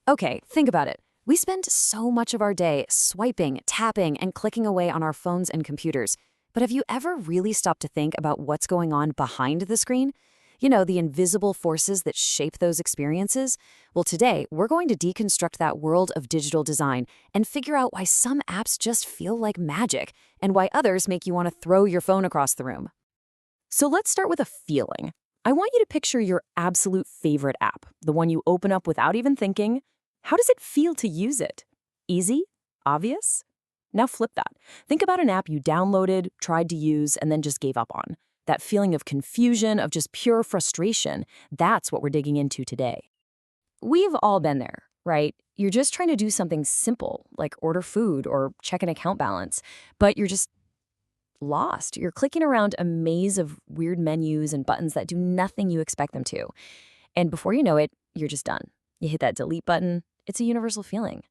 Okay, think about it. We spend so much of our day swiping, tapping, and clicking away on our phones and computers. But have you ever really stopped to think about what's going on behind the screen? You know, the invisible forces that shape those experiences? Well, today, we're going to deconstruct that world of digital design and figure out why some apps just feel like magic and why others make you want to throw your phone across the room. So let's start with a feeling. I want you to picture your absolute favorite app, the one you open up without even thinking. How does it feel to use it? Easy? Obvious? Now flip that. Think about an app you downloaded, tried to use, and then just gave up on. That feeling of confusion, of just pure frustration, that's what we're digging into today. We've all been there, right? You're just trying to do something simple, like order food or check an account balance, but you're just lost. You're clicking around a maze of weird menus and buttons that do nothing you expect them to. And before you know it, you're just done. You hit that delete button. It's a universal feeling.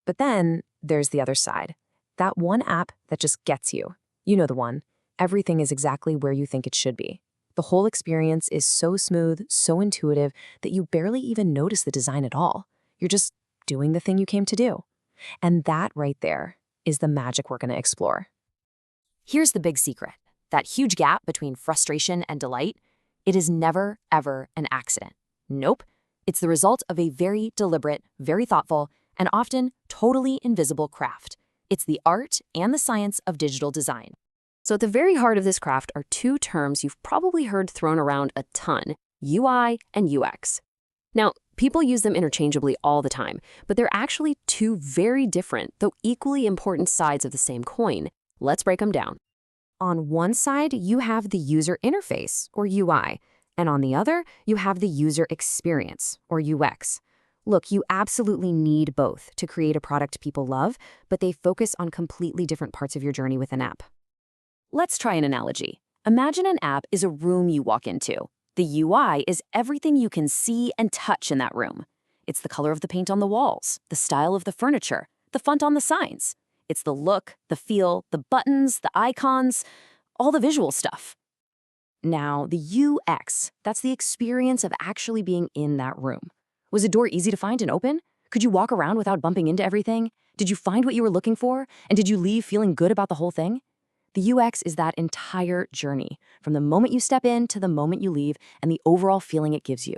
But then there's the other side. That one app that just gets you. You know the one. Everything is exactly where you think it should be. The whole experience is so smooth, so intuitive, that you barely even notice the design at all. You're just doing the thing you came to do. And that right there is the magic we're going to explore. Here's the big secret. That huge gap between frustration and delight, it is never, ever an accident. Nope. It's the result of a very deliberate, very thoughtful, and often totally invisible craft. It's the art and the science of digital design. So at the very heart of this craft are two terms you've probably heard thrown around a ton: UI and UX. Now, people use them interchangeably all the time, but they're actually two very different, though equally important sides of the same coin. Let's break them down. On one side, you have the user interface, or UI, and on the other, you have the user experience, or UX. Look, you absolutely need both to create a product people love, but they focus on completely different parts of your journey with an app. Let's try an analogy. Imagine an app is a room you walk into. The UI is everything you can see and touch in that room. It's the color of the paint on the walls, the style of the furniture, the font on the signs. It's the look, the feel, the buttons, the icons, all the visual stuff. Now, the UX, that's the experience of actually being in that room. Was a door easy to find and open? Could you walk around without bumping into everything? Did you find what you were looking for? And did you leave feeling good about the whole thing? The UX is that entire journey, from the moment you step in to the moment you leave, and the overall feeling it gives you.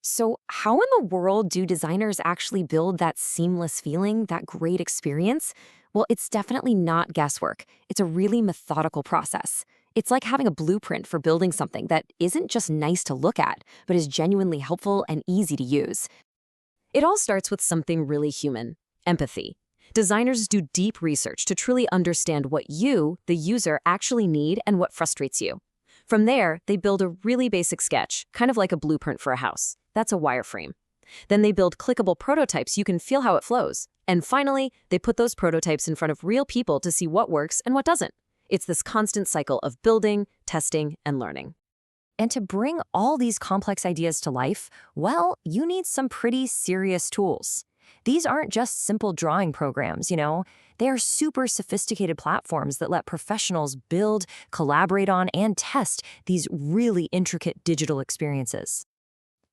So how in the world do designers actually build that seamless feeling, that great experience? Well, it's definitely not guesswork. It's a really methodical process. It's like having a blueprint for building something that isn't just nice to look at, but is genuinely helpful and easy to use. It all starts with something really human: empathy. Designers do deep research to truly understand what you, the user, actually need and what frustrates you. From there, they build a really basic sketch, kind of like a blueprint for a house. That's a wireframe. Then they build clickable prototypes you can feel how it flows. And finally, they put those prototypes in front of real people to see what works and what doesn't. It's this constant cycle of building, testing, and learning. And to bring all these complex ideas to life, well, you need some pretty serious tools. These aren't just simple drawing programs, They are super sophisticated platforms that let professionals build, collaborate on, and test these really intricate digital experiences.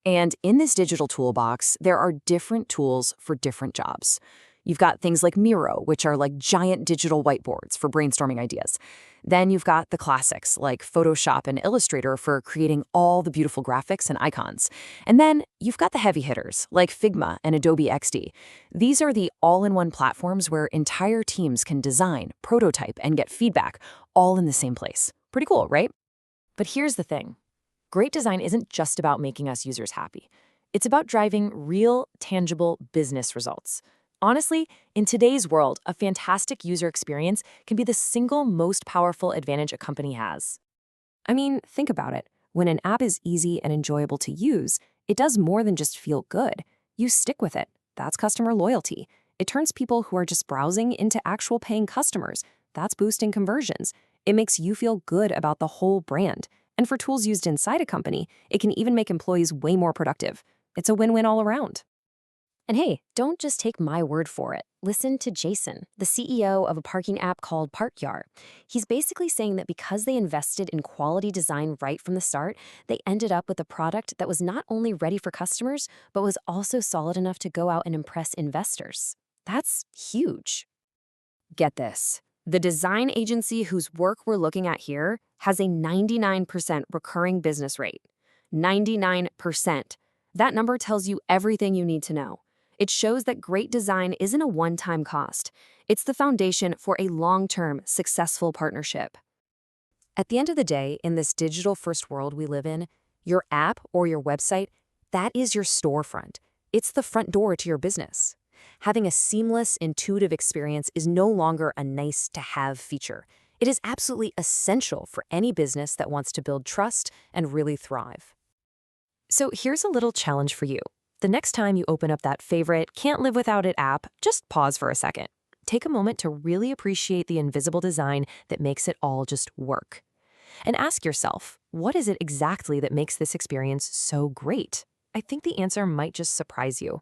And in this digital toolbox, there are different tools for different jobs. You've got things like Miro, which are like giant digital whiteboards for brainstorming ideas. Then you've got the classics like Photoshop and Illustrator for creating all the beautiful graphics and icons. And then you've got the heavy hitters like Figma and Adobe XD. These are the all-in-one platforms where entire teams can design, prototype, and get feedback all in the same place. Pretty cool, right? But here's the thing. Great design isn't just about making us users happy. It's about driving real, tangible business results. Honestly, in today's world, a fantastic user experience can be the single most powerful advantage a company has. I mean, think about it. When an app is easy and enjoyable to use, it does more than just feel good. You stick with it. That's customer loyalty. It turns people who are just browsing into actual paying customers. That's boosting conversions. It makes you feel good about the whole brand. And for tools used inside a company, it can even make employees way more productive. It's a win-win all around. And hey, don't just take my word for it. Listen to Jason, the CEO of a parking app called Parkyar. He's basically saying that because they invested in quality design right from the start, they ended up with a product that was not only ready for customers, but was also solid enough to go out and impress investors. That's huge. Get this. The design agency whose work we're looking at here has a 99% recurring business rate. 99%. That number tells you everything you need to know. It shows that great design isn't a one-time cost. It's the foundation for a long-term, successful partnership. At the end of the day, in this digital-first world we live in, your app or your website, that is your storefront. It's the front door to your business. Having a seamless, intuitive experience is no longer a nice-to-have feature. It is absolutely essential for any business that wants to build trust and really thrive. So here's a little challenge for you. The next time you open up that favorite can't live without it app, just pause for a second. Take a moment to really appreciate the invisible design that makes it all just work. And ask yourself, what is it exactly that makes this experience so great? I think the answer might just surprise you.